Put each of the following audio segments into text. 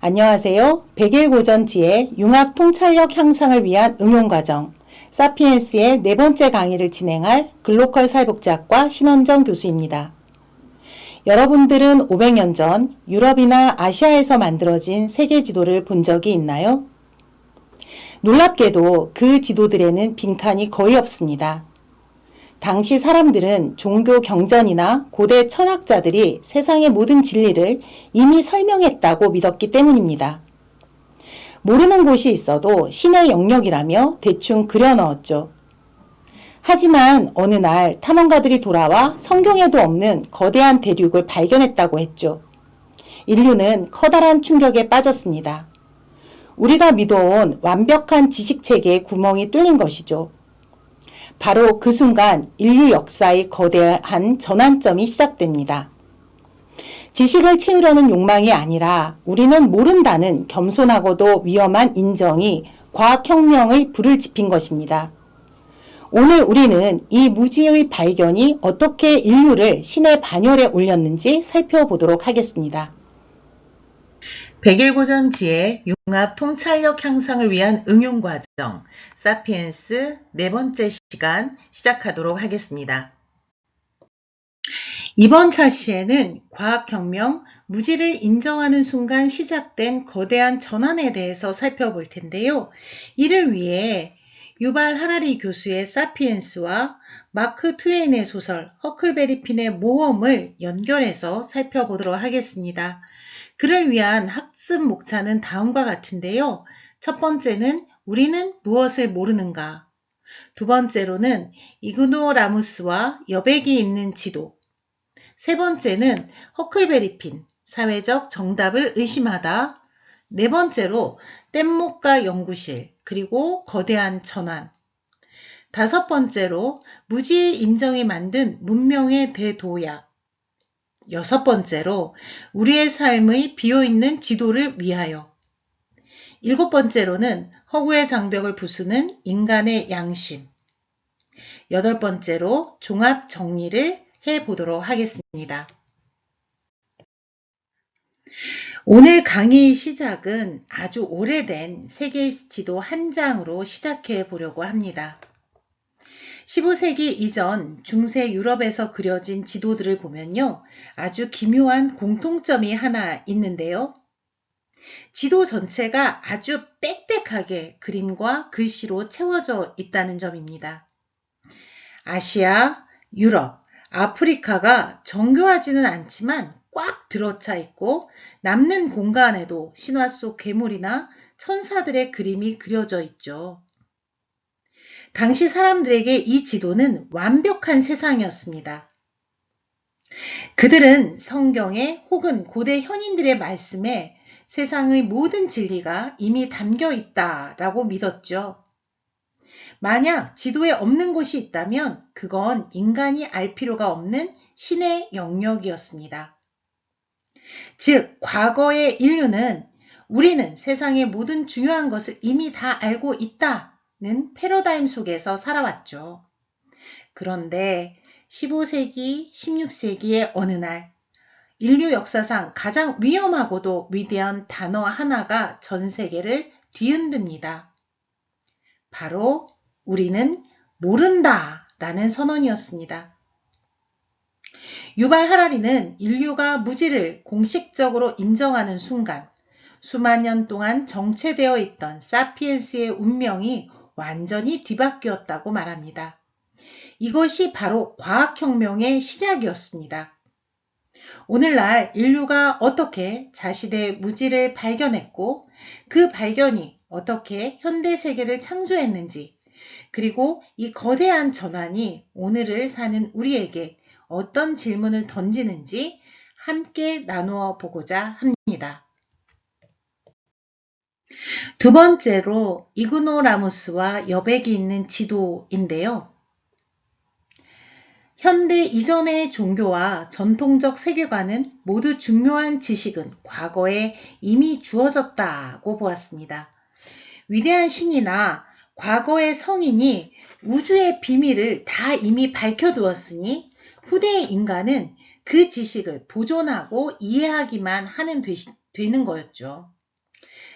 안녕하세요. 백일고전지의 융합 통찰력 향상을 위한 응용과정 사피엔스의 네 번째 강의를 진행할 글로컬 사회복지학과 신원정 교수입니다. 여러분들은 500년 전 유럽이나 아시아에서 만들어진 세계 지도를 본 적이 있나요? 놀랍게도 그 지도들에는 빈칸이 거의 없습니다. 당시 사람들은 종교 경전이나 고대 철학자들이 세상의 모든 진리를 이미 설명했다고 믿었기 때문입니다. 모르는 곳이 있어도 신의 영역이라며 대충 그려 넣었죠. 하지만 어느 날 탐험가들이 돌아와 성경에도 없는 거대한 대륙을 발견했다고 했죠. 인류는 커다란 충격에 빠졌습니다. 우리가 믿어온 완벽한 지식체계의 구멍이 뚫린 것이죠. 바로 그 순간 인류 역사의 거대한 전환점이 시작됩니다. 지식을 채우려는 욕망이 아니라 우리는 모른다는 겸손하고도 위험한 인정이 과학혁명의 불을 지핀 것입니다. 오늘 우리는 이 무지의 발견이 어떻게 인류를 신의 반열에 올렸는지 살펴보도록 하겠습니다. 백일고전지의 융합 통찰력 향상을 위한 응용과정 사피엔스 네 번째 시간 시작하도록 하겠습니다. 이번 차시에는 과학혁명, 무지를 인정하는 순간 시작된 거대한 전환에 대해서 살펴볼 텐데요. 이를 위해 유발 하라리 교수의 사피엔스와 마크 트웨인의 소설 허클베리 핀의 모험을 연결해서 살펴보도록 하겠습니다. 그를 위한 학습 목차는 다음과 같은데요. 첫 번째는 우리는 무엇을 모르는가? 두 번째로는 이그노라무스와 여백이 있는 지도. 세 번째는 허클베리 핀, 사회적 정답을 의심하다. 네 번째로 뗏목과 연구실, 그리고 거대한 전환. 다섯 번째로 무지의 인정이 만든 문명의 대도약. 여섯 번째로 우리의 삶의 비어있는 지도를 위하여. 일곱 번째로는 허구의 장벽을 부수는 인간의 양심. 여덟 번째로 종합 정리를 해보도록 하겠습니다. 오늘 강의 시작은 아주 오래된 세계 지도 한 장으로 시작해 보려고 합니다. 15세기 이전 중세 유럽에서 그려진 지도들을 보면요. 아주 기묘한 공통점이 하나 있는데요. 지도 전체가 아주 빽빽하게 그림과 글씨로 채워져 있다는 점입니다. 아시아, 유럽, 아프리카가 정교하지는 않지만 꽉 들어차 있고 남는 공간에도 신화 속 괴물이나 천사들의 그림이 그려져 있죠. 당시 사람들에게 이 지도는 완벽한 세상이었습니다. 그들은 성경에 혹은 고대 현인들의 말씀에 세상의 모든 진리가 이미 담겨 있다라고 믿었죠. 만약 지도에 없는 곳이 있다면 그건 인간이 알 필요가 없는 신의 영역이었습니다. 즉, 과거의 인류는 우리는 세상의 모든 중요한 것을 이미 다 알고 있다는 패러다임 속에서 살아왔죠. 그런데 15세기, 16세기의 어느 날 인류 역사상 가장 위험하고도 위대한 단어 하나가 전 세계를 뒤흔듭니다. 바로 우리는 모른다 라는 선언이었습니다. 유발 하라리는 인류가 무지를 공식적으로 인정하는 순간 수만 년 동안 정체되어 있던 사피엔스의 운명이 완전히 뒤바뀌었다고 말합니다. 이것이 바로 과학혁명의 시작이었습니다. 오늘날 인류가 어떻게 자신의 무지를 발견했고 그 발견이 어떻게 현대 세계를 창조했는지 그리고 이 거대한 전환이 오늘을 사는 우리에게 어떤 질문을 던지는지 함께 나누어 보고자 합니다. 두 번째로 이그노라무스와 여백이 있는 지도인데요. 현대 이전의 종교와 전통적 세계관은 모두 중요한 지식은 과거에 이미 주어졌다고 보았습니다. 위대한 신이나 과거의 성인이 우주의 비밀을 다 이미 밝혀두었으니 후대의 인간은 그 지식을 보존하고 이해하기만 하는 되는 거였죠.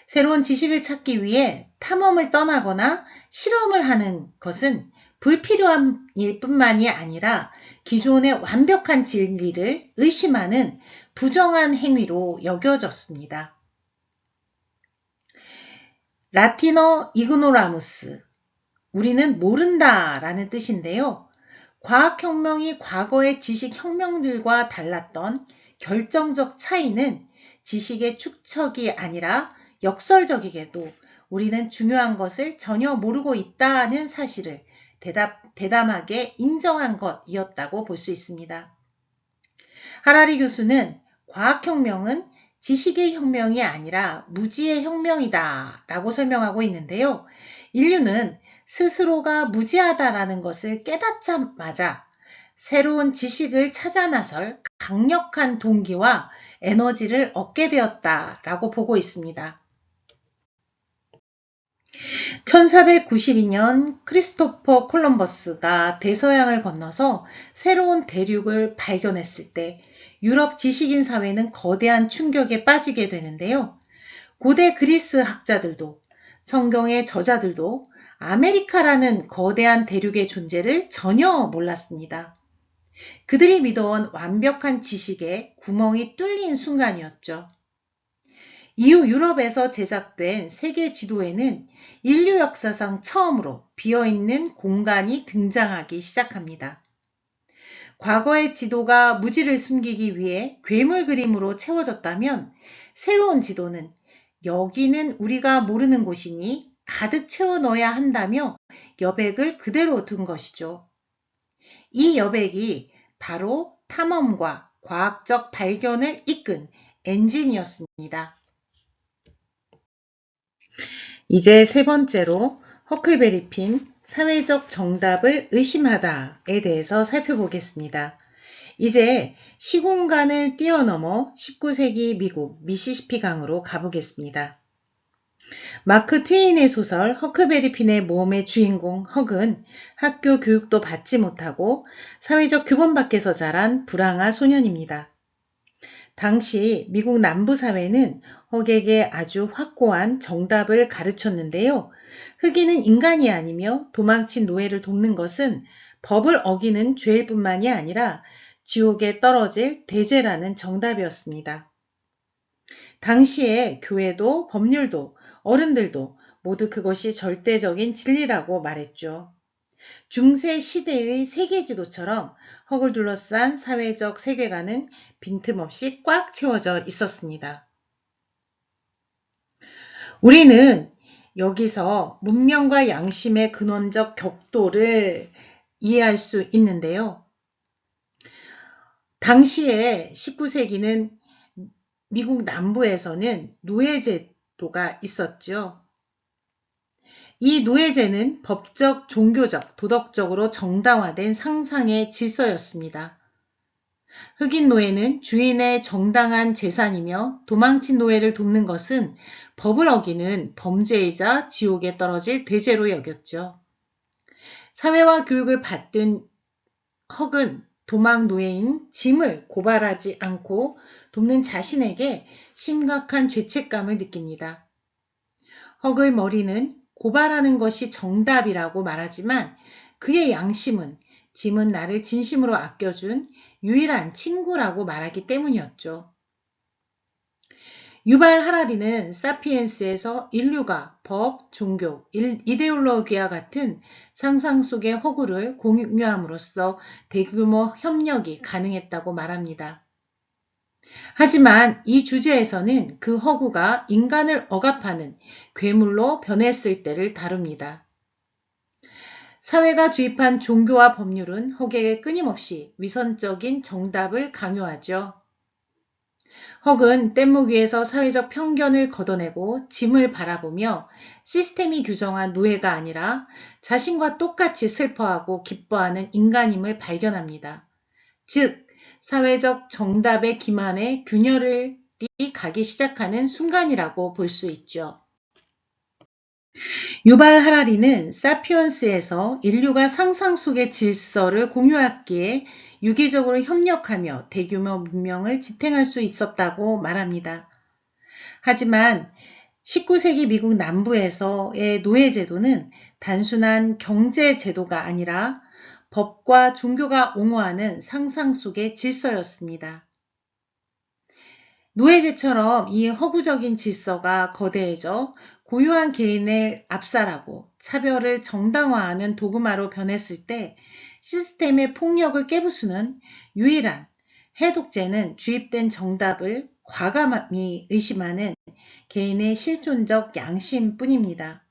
새로운 지식을 찾기 위해 탐험을 떠나거나 실험을 하는 것은 불필요한 일뿐만이 아니라 기존의 완벽한 진리를 의심하는 부정한 행위로 여겨졌습니다. 라틴어 이그노라무스, 우리는 모른다 라는 뜻인데요. 과학혁명이 과거의 지식혁명들과 달랐던 결정적 차이는 지식의 축적이 아니라 역설적이게도 우리는 중요한 것을 전혀 모르고 있다는 사실을 대담하게 인정한 것이었다고 볼 수 있습니다. 하라리 교수는 과학혁명은 지식의 혁명이 아니라 무지의 혁명이다 라고 설명하고 있는데요. 인류는 스스로가 무지하다라는 것을 깨닫자마자 새로운 지식을 찾아 나설 강력한 동기와 에너지를 얻게 되었다라고 보고 있습니다. 1492년 크리스토퍼 콜럼버스가 대서양을 건너서 새로운 대륙을 발견했을 때 유럽 지식인 사회는 거대한 충격에 빠지게 되는데요. 고대 그리스 학자들도 성경의 저자들도 아메리카라는 거대한 대륙의 존재를 전혀 몰랐습니다. 그들이 믿어온 완벽한 지식에 구멍이 뚫린 순간이었죠. 이후 유럽에서 제작된 세계 지도에는 인류 역사상 처음으로 비어있는 공간이 등장하기 시작합니다. 과거의 지도가 무지를 숨기기 위해 괴물 그림으로 채워졌다면 새로운 지도는 여기는 우리가 모르는 곳이니 가득 채워 넣어야 한다며 여백을 그대로 둔 것이죠. 이 여백이 바로 탐험과 과학적 발견을 이끈 엔진이었습니다. 이제 세 번째로 허클베리 핀 사회적 정답을 의심하다에 대해서 살펴보겠습니다. 이제 시공간을 뛰어넘어 19세기 미국 미시시피 강으로 가보겠습니다. 마크 트웨인의 소설 허클베리 핀의 모험의 주인공 헉은 학교 교육도 받지 못하고 사회적 규범 밖에서 자란 불황아 소년입니다. 당시 미국 남부 사회는 헉에게 아주 확고한 정답을 가르쳤는데요. 흑인은 인간이 아니며 도망친 노예를 돕는 것은 법을 어기는 죄일 뿐만이 아니라 지옥에 떨어질 대죄라는 정답이었습니다. 당시에 교회도 법률도 어른들도 모두 그것이 절대적인 진리라고 말했죠. 중세 시대의 세계지도처럼 헉을 둘러싼 사회적 세계관은 빈틈없이 꽉 채워져 있었습니다. 우리는 여기서 문명과 양심의 근원적 격도를 이해할 수 있는데요. 당시에 19세기는 미국 남부에서는 노예제도가 있었죠. 이 노예제는 법적, 종교적, 도덕적으로 정당화된 상상의 질서였습니다. 흑인 노예는 주인의 정당한 재산이며 도망친 노예를 돕는 것은 법을 어기는 범죄이자 지옥에 떨어질 대죄로 여겼죠. 사회와 교육을 받든 헉은 도망 노예인 짐을 고발하지 않고 돕는 자신에게 심각한 죄책감을 느낍니다. 헉의 머리는 고발하는 것이 정답이라고 말하지만 그의 양심은 짐은 나를 진심으로 아껴준 유일한 친구라고 말하기 때문이었죠. 유발 하라리는 사피엔스에서 인류가 법, 종교, 이데올로기와 같은 상상 속의 허구를 공유함으로써 대규모 협력이 가능했다고 말합니다. 하지만 이 주제에서는 그 허구가 인간을 억압하는 괴물로 변했을 때를 다룹니다. 사회가 주입한 종교와 법률은 헉에게 끊임없이 위선적인 정답을 강요하죠. 헉은 뗏목 위에서 사회적 편견을 걷어내고 짐을 바라보며 시스템이 규정한 노예가 아니라 자신과 똑같이 슬퍼하고 기뻐하는 인간임을 발견합니다. 즉, 사회적 정답의 기만에 균열이 가기 시작하는 순간이라고 볼 수 있죠. 유발 하라리는 사피엔스에서 인류가 상상 속의 질서를 공유했기에 유기적으로 협력하며 대규모 문명을 지탱할 수 있었다고 말합니다. 하지만 19세기 미국 남부에서의 노예제도는 단순한 경제제도가 아니라 법과 종교가 옹호하는 상상 속의 질서였습니다. 노예제처럼 이 허구적인 질서가 거대해져 고유한 개인을 압살하고 차별을 정당화하는 도구마로 변했을 때 시스템의 폭력을 깨부수는 유일한 해독제는 주입된 정답을 과감히 의심하는 개인의 실존적 양심뿐입니다.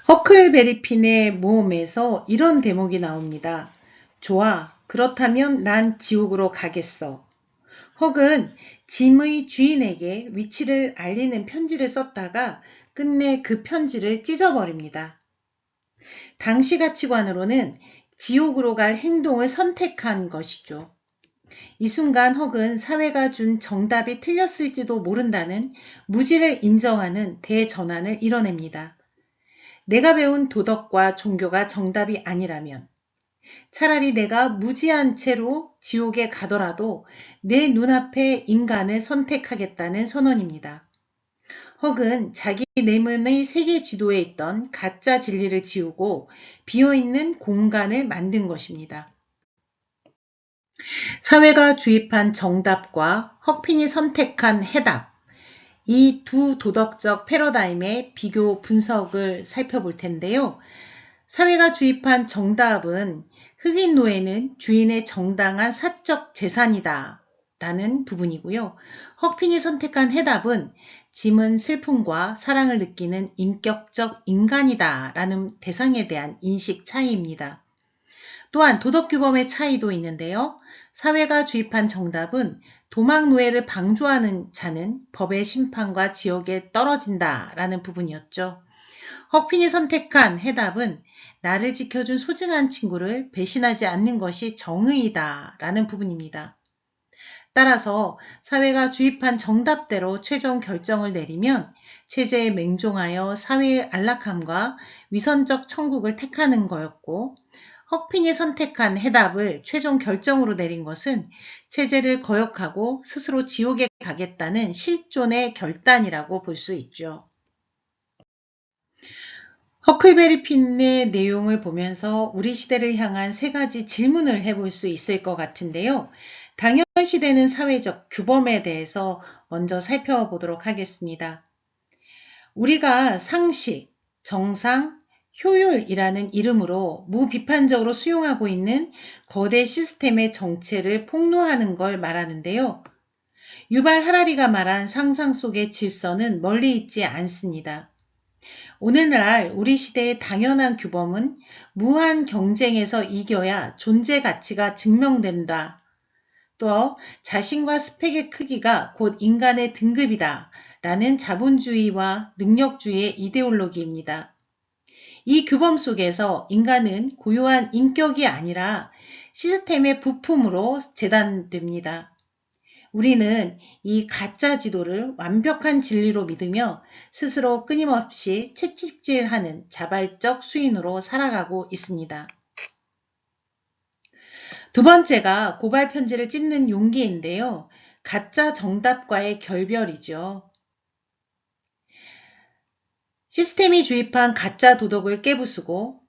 허클베리핀의 모험에서 이런 대목이 나옵니다. 좋아, 그렇다면 난 지옥으로 가겠어. 헉은 짐의 주인에게 위치를 알리는 편지를 썼다가 끝내 그 편지를 찢어버립니다. 당시 가치관으로는 지옥으로 갈 행동을 선택한 것이죠. 이 순간 헉은 사회가 준 정답이 틀렸을지도 모른다는 무지를 인정하는 대전환을 이뤄냅니다. 내가 배운 도덕과 종교가 정답이 아니라면 차라리 내가 무지한 채로 지옥에 가더라도 내 눈앞의 인간을 선택하겠다는 선언입니다. 헉은 자기 내면의 세계 지도에 있던 가짜 진리를 지우고 비어있는 공간을 만든 것입니다. 사회가 주입한 정답과 헉핀이 선택한 해답, 이 두 도덕적 패러다임의 비교 분석을 살펴볼 텐데요. 사회가 주입한 정답은 흑인 노예는 주인의 정당한 사적 재산이다 라는 부분이고요. 헉핀이 선택한 해답은 짐은 슬픔과 사랑을 느끼는 인격적 인간이다 라는 대상에 대한 인식 차이입니다. 또한 도덕규범의 차이도 있는데요. 사회가 주입한 정답은 도망노예를 방조하는 자는 법의 심판과 지옥에 떨어진다 라는 부분이었죠. 헉핀이 선택한 해답은 나를 지켜준 소중한 친구를 배신하지 않는 것이 정의이다 라는 부분입니다. 따라서 사회가 주입한 정답대로 최종 결정을 내리면 체제에 맹종하여 사회의 안락함과 위선적 천국을 택하는 거였고, 헉핀이 선택한 해답을 최종 결정으로 내린 것은 체제를 거역하고 스스로 지옥에 가겠다는 실존의 결단이라고 볼 수 있죠. 허클베리핀의 내용을 보면서 우리 시대를 향한 세 가지 질문을 해볼 수 있을 것 같은데요. 당연시되는 사회적 규범에 대해서 먼저 살펴보도록 하겠습니다. 우리가 상식, 정상, 효율이라는 이름으로 무비판적으로 수용하고 있는 거대 시스템의 정체를 폭로하는 걸 말하는데요. 유발 하라리가 말한 상상 속의 질서는 멀리 있지 않습니다. 오늘날 우리 시대의 당연한 규범은 무한 경쟁에서 이겨야 존재 가치가 증명된다. 또 자신과 스펙의 크기가 곧 인간의 등급이다 라는 자본주의와 능력주의의 이데올로기입니다. 이 규범 속에서 인간은 고유한 인격이 아니라 시스템의 부품으로 재단됩니다. 우리는 이 가짜 지도를 완벽한 진리로 믿으며 스스로 끊임없이 채찍질하는 자발적 수인으로 살아가고 있습니다. 두 번째가 고발 편지를 찢는 용기인데요. 가짜 정답과의 결별이죠. 시스템이 주입한 가짜 도덕을 깨부수고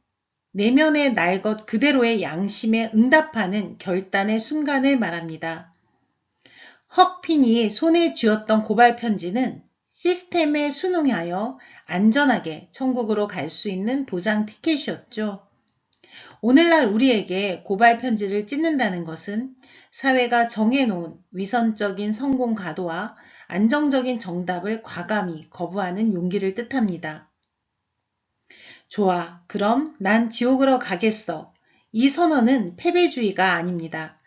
내면의 날 것 그대로의 양심에 응답하는 결단의 순간을 말합니다. 헉핀이 손에 쥐었던 고발 편지는 시스템에 순응하여 안전하게 천국으로 갈 수 있는 보장 티켓이었죠. 오늘날 우리에게 고발 편지를 찢는다는 것은 사회가 정해놓은 위선적인 성공 가도와 안정적인 정답을 과감히 거부하는 용기를 뜻합니다. 좋아, 그럼 난 지옥으로 가겠어. 이 선언은 패배주의가 아닙니다.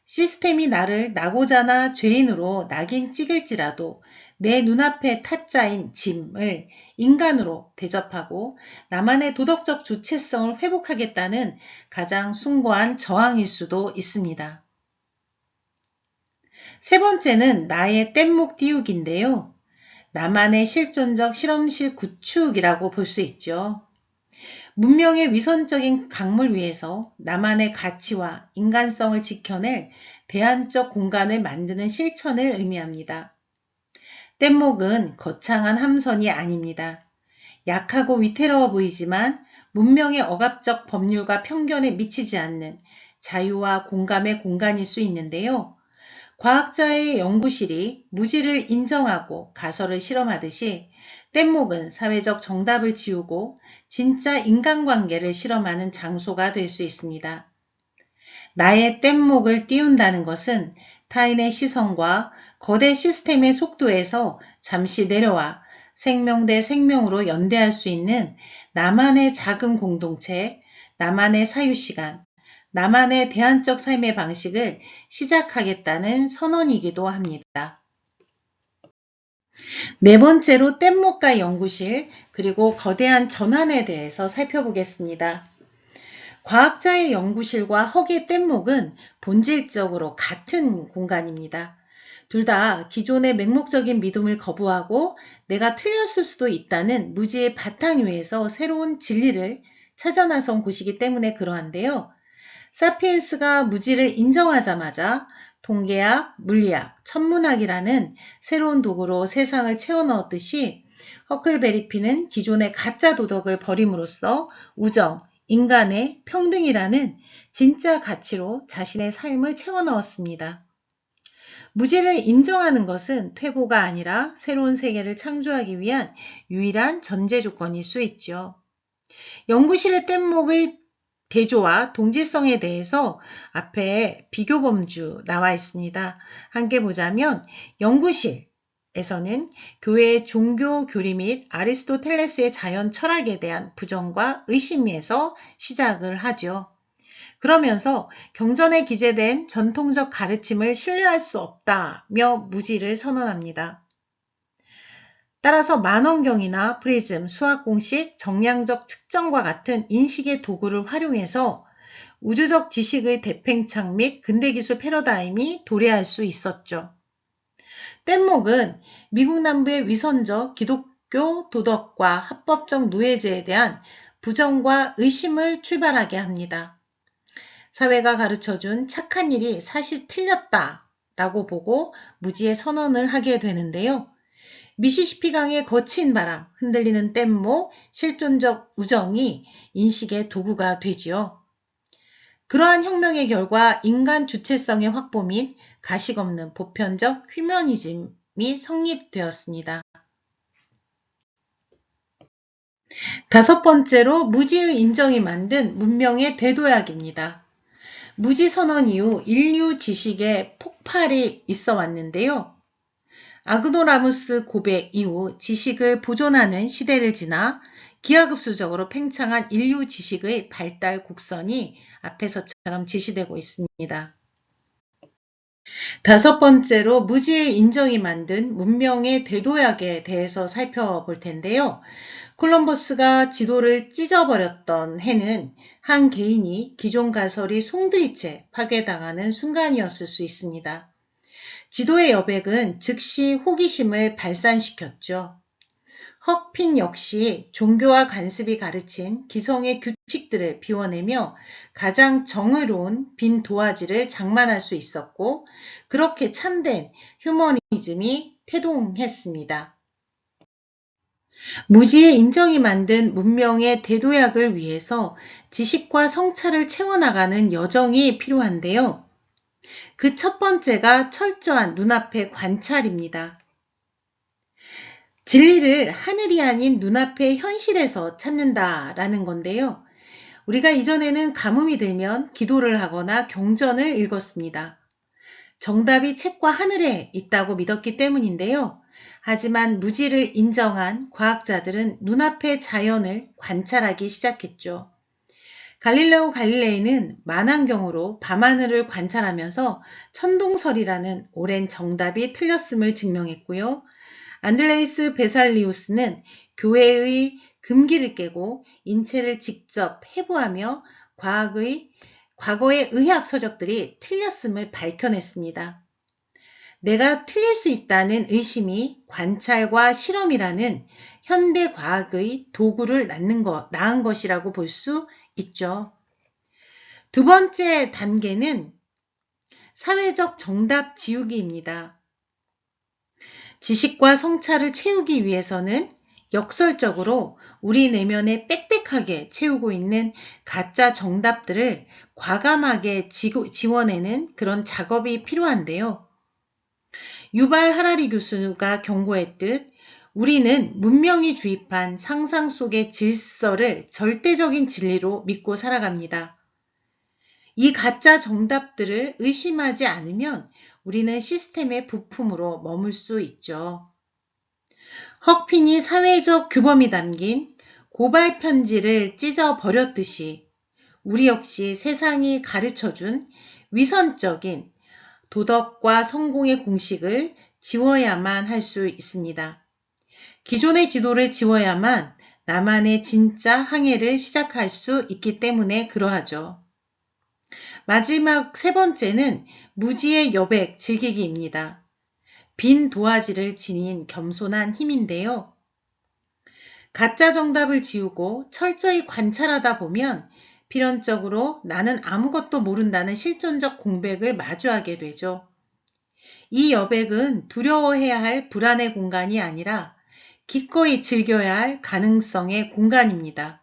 시스템이 나를 낙오자나 죄인으로 낙인 찍을지라도 내 눈앞의 타짜인 짐을 인간으로 대접하고 나만의 도덕적 주체성을 회복하겠다는 가장 숭고한 저항일 수도 있습니다. 세 번째는 나의 뗏목 띄우기인데요. 나만의 실존적 실험실 구축이라고 볼 수 있죠. 문명의 위선적인 강물 위에서 나만의 가치와 인간성을 지켜낼 대안적 공간을 만드는 실천을 의미합니다. 뗏목은 거창한 함선이 아닙니다. 약하고 위태로워 보이지만 문명의 억압적 법률과 편견에 미치지 않는 자유와 공감의 공간일 수 있는데요. 과학자의 연구실이 무지를 인정하고 가설을 실험하듯이 뗏목은 사회적 정답을 지우고 진짜 인간관계를 실험하는 장소가 될 수 있습니다. 나의 뗏목을 띄운다는 것은 타인의 시선과 거대 시스템의 속도에서 잠시 내려와 생명 대 생명으로 연대할 수 있는 나만의 작은 공동체, 나만의 사유시간, 나만의 대안적 삶의 방식을 시작하겠다는 선언이기도 합니다. 네 번째로 뗏목과 연구실, 그리고 거대한 전환에 대해서 살펴보겠습니다. 과학자의 연구실과 허기의 뗏목은 본질적으로 같은 공간입니다. 둘 다 기존의 맹목적인 믿음을 거부하고 내가 틀렸을 수도 있다는 무지의 바탕 위에서 새로운 진리를 찾아 나선 곳이기 때문에 그러한데요. 사피엔스가 무지를 인정하자마자 통계학, 물리학, 천문학이라는 새로운 도구로 세상을 채워넣었듯이 허클베리피는 기존의 가짜 도덕을 버림으로써 우정, 인간의 평등이라는 진짜 가치로 자신의 삶을 채워넣었습니다. 무지를 인정하는 것은 퇴보가 아니라 새로운 세계를 창조하기 위한 유일한 전제 조건일 수 있죠. 연구실의 뗏목의 대조와 동질성에 대해서 앞에 비교범주 나와 있습니다. 함께 보자면 연구실에서는 교회의 종교 교리 및 아리스토텔레스의 자연 철학에 대한 부정과 의심에서 시작을 하죠. 그러면서 경전에 기재된 전통적 가르침을 신뢰할 수 없다며 무지를 선언합니다. 따라서 만원경이나 프리즘, 수학공식, 정량적 측정과 같은 인식의 도구를 활용해서 우주적 지식의 대팽창 및 근대기술 패러다임이 도래할 수 있었죠. 뗏목은 미국 남부의 위선적 기독교 도덕과 합법적 노예제에 대한 부정과 의심을 출발하게 합니다. 사회가 가르쳐준 착한 일이 사실 틀렸다라고 보고 무지의 선언을 하게 되는데요. 미시시피강의 거친 바람, 흔들리는 뗏목, 실존적 우정이 인식의 도구가 되지요. 그러한 혁명의 결과 인간 주체성의 확보 및 가식 없는 보편적 휴머니즘이 성립되었습니다. 다섯 번째로 무지의 인정이 만든 문명의 대도약입니다. 무지 선언 이후 인류 지식의 폭발이 있어 왔는데요. 아그노라무스 고백 이후 지식을 보존하는 시대를 지나 기하급수적으로 팽창한 인류 지식의 발달 곡선이 앞에서처럼 지시되고 있습니다. 다섯 번째로 무지의 인정이 만든 문명의 대도약에 대해서 살펴볼 텐데요. 콜럼버스가 지도를 찢어버렸던 해는 한 개인이 기존 가설이 송두리째 파괴당하는 순간이었을 수 있습니다. 지도의 여백은 즉시 호기심을 발산시켰죠. 헉핀 역시 종교와 관습이 가르친 기성의 규칙들을 비워내며 가장 정의로운 빈 도화지를 장만할 수 있었고 그렇게 참된 휴머니즘이 태동했습니다. 무지의 인정이 만든 문명의 대도약을 위해서 지식과 성찰을 채워나가는 여정이 필요한데요. 그 첫 번째가 철저한 눈앞의 관찰입니다. 진리를 하늘이 아닌 눈앞의 현실에서 찾는다라는 건데요. 우리가 이전에는 가뭄이 들면 기도를 하거나 경전을 읽었습니다. 정답이 책과 하늘에 있다고 믿었기 때문인데요. 하지만 무지를 인정한 과학자들은 눈앞의 자연을 관찰하기 시작했죠. 갈릴레오 갈릴레이는 만안경으로 밤하늘을 관찰하면서 천동설이라는 오랜 정답이 틀렸음을 증명했고요. 안드레이스 베살리우스는 교회의 금기를 깨고 인체를 직접 해부하며 과거의 의학 서적들이 틀렸음을 밝혀냈습니다. 내가 틀릴 수 있다는 의심이 관찰과 실험이라는 현대 과학의 도구를 낳은 것이라고 볼 수 있죠. 두 번째 단계는 사회적 정답 지우기입니다. 지식과 성찰을 채우기 위해서는 역설적으로 우리 내면에 빽빽하게 채우고 있는 가짜 정답들을 과감하게 지워내는 그런 작업이 필요한데요. 유발 하라리 교수가 경고했듯 우리는 문명이 주입한 상상 속의 질서를 절대적인 진리로 믿고 살아갑니다. 이 가짜 정답들을 의심하지 않으면 우리는 시스템의 부품으로 머물 수 있죠. 헉핀이 사회적 규범이 담긴 고발 편지를 찢어 버렸듯이 우리 역시 세상이 가르쳐준 위선적인 도덕과 성공의 공식을 지워야만 할 수 있습니다. 기존의 지도를 지워야만 나만의 진짜 항해를 시작할 수 있기 때문에 그러하죠. 마지막 세 번째는 무지의 여백 즐기기입니다. 빈 도화지를 지닌 겸손한 힘인데요. 가짜 정답을 지우고 철저히 관찰하다 보면 필연적으로 나는 아무것도 모른다는 실존적 공백을 마주하게 되죠. 이 여백은 두려워해야 할 불안의 공간이 아니라 기꺼이 즐겨야 할 가능성의 공간입니다.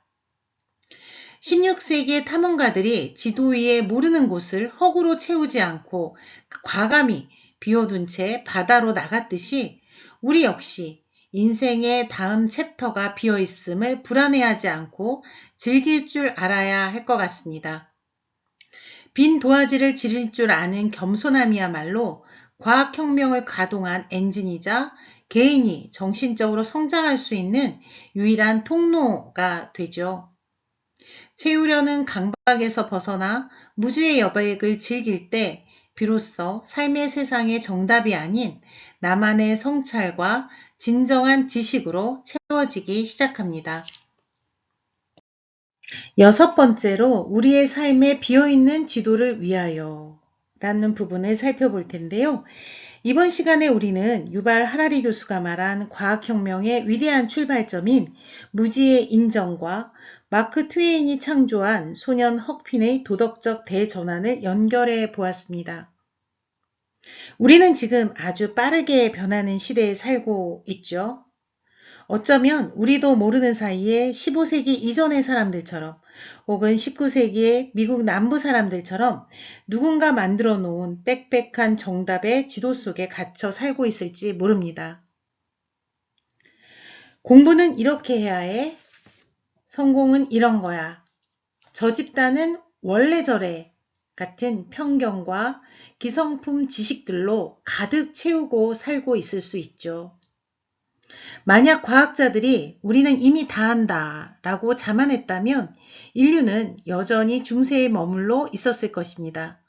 16세기의 탐험가들이 지도 위에 모르는 곳을 허구로 채우지 않고 과감히 비워둔 채 바다로 나갔듯이 우리 역시 인생의 다음 챕터가 비어있음을 불안해하지 않고 즐길 줄 알아야 할 것 같습니다. 빈 도화지를 지릴 줄 아는 겸손함이야말로 과학혁명을 가동한 엔진이자 개인이 정신적으로 성장할 수 있는 유일한 통로가 되죠. 채우려는 강박에서 벗어나 무주의 여백을 즐길 때 비로소 삶의 세상의 정답이 아닌 나만의 성찰과 진정한 지식으로 채워지기 시작합니다. 여섯 번째로 우리의 삶에 비어있는 지도를 위하여 라는 부분을 살펴볼 텐데요. 이번 시간에 우리는 유발 하라리 교수가 말한 과학혁명의 위대한 출발점인 무지의 인정과 마크 트웨인이 창조한 소년 헉핀의 도덕적 대전환을 연결해 보았습니다. 우리는 지금 아주 빠르게 변하는 시대에 살고 있죠. 어쩌면 우리도 모르는 사이에 15세기 이전의 사람들처럼 혹은 19세기의 미국 남부 사람들처럼 누군가 만들어 놓은 빽빽한 정답의 지도 속에 갇혀 살고 있을지 모릅니다. 공부는 이렇게 해야 해. 성공은 이런 거야. 저 집단은 원래 저래 같은 편견과 기성품 지식들로 가득 채우고 살고 있을 수 있죠. 만약 과학자들이 우리는 이미 다 한다 라고 자만했다면 인류는 여전히 중세에 머물러 있었을 것입니다.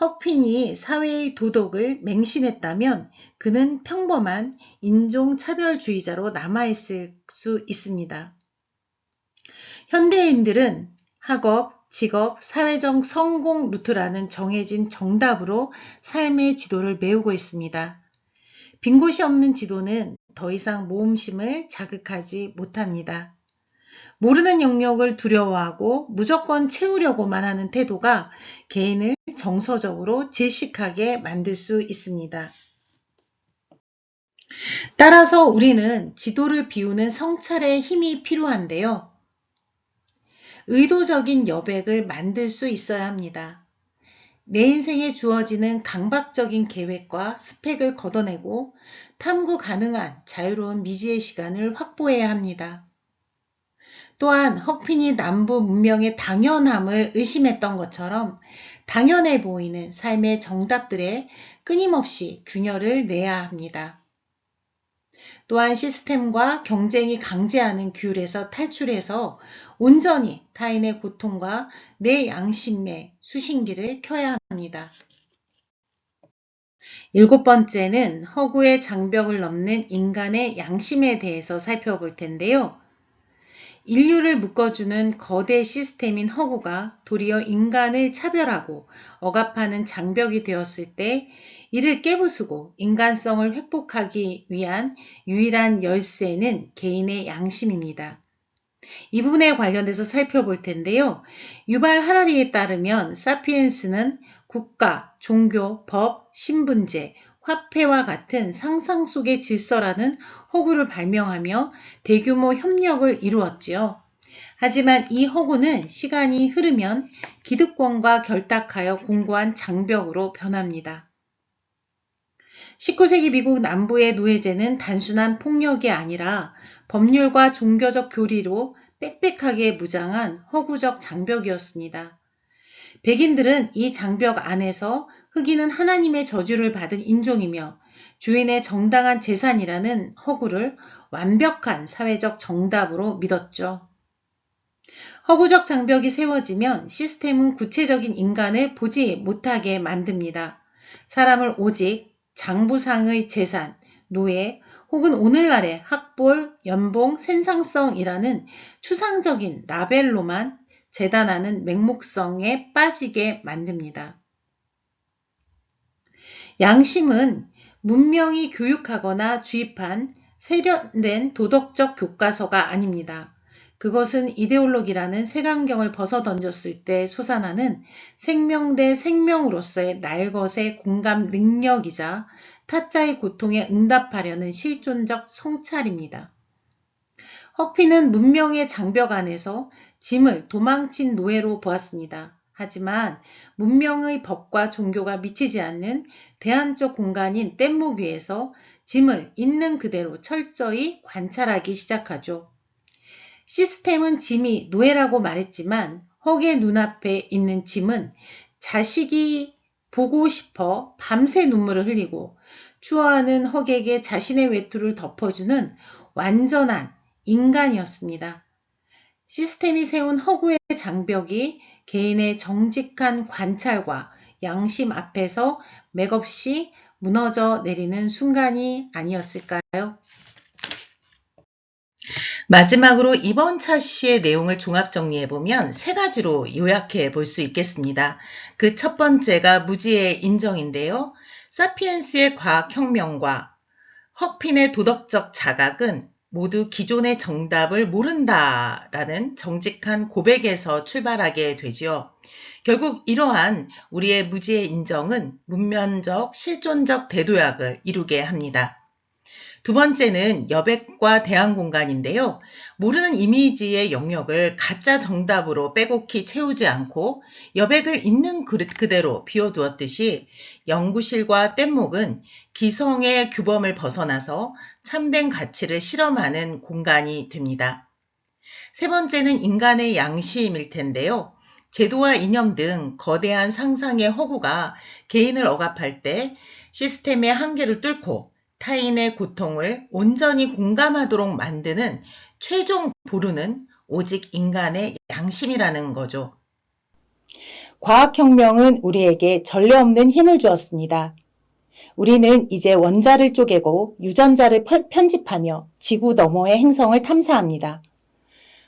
헉핀이 사회의 도덕을 맹신했다면 그는 평범한 인종차별주의자로 남아있을 수 있습니다. 현대인들은 학업, 직업, 사회적 성공 루트라는 정해진 정답으로 삶의 지도를 메우고 있습니다. 빈 곳이 없는 지도는 더 이상 모험심을 자극하지 못합니다. 모르는 영역을 두려워하고 무조건 채우려고만 하는 태도가 개인을 정서적으로 질식하게 만들 수 있습니다. 따라서 우리는 지도를 비우는 성찰의 힘이 필요한데요. 의도적인 여백을 만들 수 있어야 합니다. 내 인생에 주어지는 강박적인 계획과 스펙을 걷어내고 탐구 가능한 자유로운 미지의 시간을 확보해야 합니다. 또한 헉핀이 남부 문명의 당연함을 의심했던 것처럼 당연해 보이는 삶의 정답들에 끊임없이 균열을 내야 합니다. 또한 시스템과 경쟁이 강제하는 규율에서 탈출해서 온전히 타인의 고통과 내 양심의 수신기를 켜야 합니다. 일곱 번째는 허구의 장벽을 넘는 인간의 양심에 대해서 살펴볼 텐데요. 인류를 묶어주는 거대 시스템인 허구가 도리어 인간을 차별하고 억압하는 장벽이 되었을 때 이를 깨부수고 인간성을 회복하기 위한 유일한 열쇠는 개인의 양심입니다. 이 부분에 관련해서 살펴볼 텐데요. 유발 하라리에 따르면 사피엔스는 국가, 종교, 법, 신분제, 화폐와 같은 상상 속의 질서라는 허구를 발명하며 대규모 협력을 이루었지요. 하지만 이 허구는 시간이 흐르면 기득권과 결탁하여 공고한 장벽으로 변합니다. 19세기 미국 남부의 노예제는 단순한 폭력이 아니라 법률과 종교적 교리로 빽빽하게 무장한 허구적 장벽이었습니다. 백인들은 이 장벽 안에서 흑인은 하나님의 저주를 받은 인종이며 주인의 정당한 재산이라는 허구를 완벽한 사회적 정답으로 믿었죠. 허구적 장벽이 세워지면 시스템은 구체적인 인간을 보지 못하게 만듭니다. 사람을 오직 장부상의 재산, 노예 혹은 오늘날의 학벌, 연봉, 생산성이라는 추상적인 라벨로만 재단하는 맹목성에 빠지게 만듭니다. 양심은 문명이 교육하거나 주입한 세련된 도덕적 교과서가 아닙니다. 그것은 이데올로기라는 색안경을 벗어던졌을 때 솟아나는 생명 대 생명으로서의 날것의 공감 능력이자 타짜의 고통에 응답하려는 실존적 성찰입니다. 허피는 문명의 장벽 안에서 짐을 도망친 노예로 보았습니다. 하지만 문명의 법과 종교가 미치지 않는 대안적 공간인 뗏목 위에서 짐을 있는 그대로 철저히 관찰하기 시작하죠. 시스템은 짐이 노예라고 말했지만 헉의 눈앞에 있는 짐은 자식이 보고 싶어 밤새 눈물을 흘리고 추워하는 헉에게 자신의 외투를 덮어주는 완전한 인간이었습니다. 시스템이 세운 허구의 장벽이 개인의 정직한 관찰과 양심 앞에서 맥없이 무너져 내리는 순간이 아니었을까요? 마지막으로 이번 차시의 내용을 종합 정리해보면 세 가지로 요약해 볼 수 있겠습니다. 그 첫 번째가 무지의 인정인데요. 사피엔스의 과학혁명과 헉핀의 도덕적 자각은 모두 기존의 정답을 모른다라는 정직한 고백에서 출발하게 되지요. 결국 이러한 우리의 무지의 인정은 문면적, 실존적 대도약을 이루게 합니다. 두 번째는 여백과 대안 공간인데요. 모르는 이미지의 영역을 가짜 정답으로 빼곡히 채우지 않고 여백을 있는 그대로 비워두었듯이 연구실과 뗏목은 기성의 규범을 벗어나서 참된 가치를 실험하는 공간이 됩니다. 세 번째는 인간의 양심일 텐데요. 제도와 이념 등 거대한 상상의 허구가 개인을 억압할 때 시스템의 한계를 뚫고 타인의 고통을 온전히 공감하도록 만드는 최종 보루는 오직 인간의 양심이라는 거죠. 과학혁명은 우리에게 전례 없는 힘을 주었습니다. 우리는 이제 원자를 쪼개고 유전자를 편집하며 지구 너머의 행성을 탐사합니다.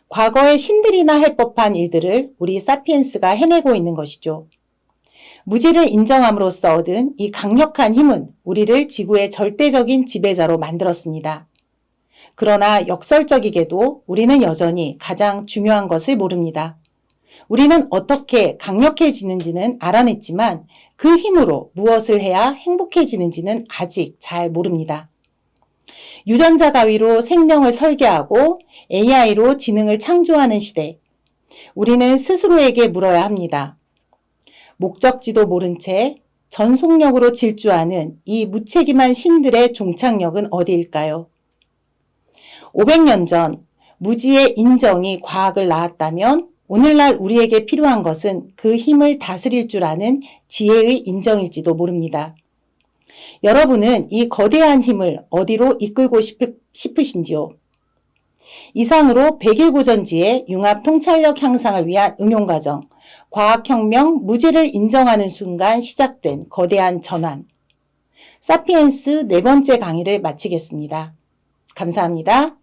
과거의 신들이나 할 법한 일들을 우리 사피엔스가 해내고 있는 것이죠. 무지를 인정함으로써 얻은 이 강력한 힘은 우리를 지구의 절대적인 지배자로 만들었습니다. 그러나 역설적이게도 우리는 여전히 가장 중요한 것을 모릅니다. 우리는 어떻게 강력해지는지는 알아냈지만 그 힘으로 무엇을 해야 행복해지는지는 아직 잘 모릅니다. 유전자 가위로 생명을 설계하고 AI로 지능을 창조하는 시대. 우리는 스스로에게 물어야 합니다. 목적지도 모른 채 전속력으로 질주하는 이 무책임한 신들의 종착역은 어디일까요? 500년 전 무지의 인정이 과학을 낳았다면 오늘날 우리에게 필요한 것은 그 힘을 다스릴 줄 아는 지혜의 인정일지도 모릅니다. 여러분은 이 거대한 힘을 어디로 이끌고 싶으신지요? 이상으로 백일고전지의 융합 통찰력 향상을 위한 응용과정, 과학혁명 무지를 인정하는 순간 시작된 거대한 전환, 사피엔스 네 번째 강의를 마치겠습니다. 감사합니다.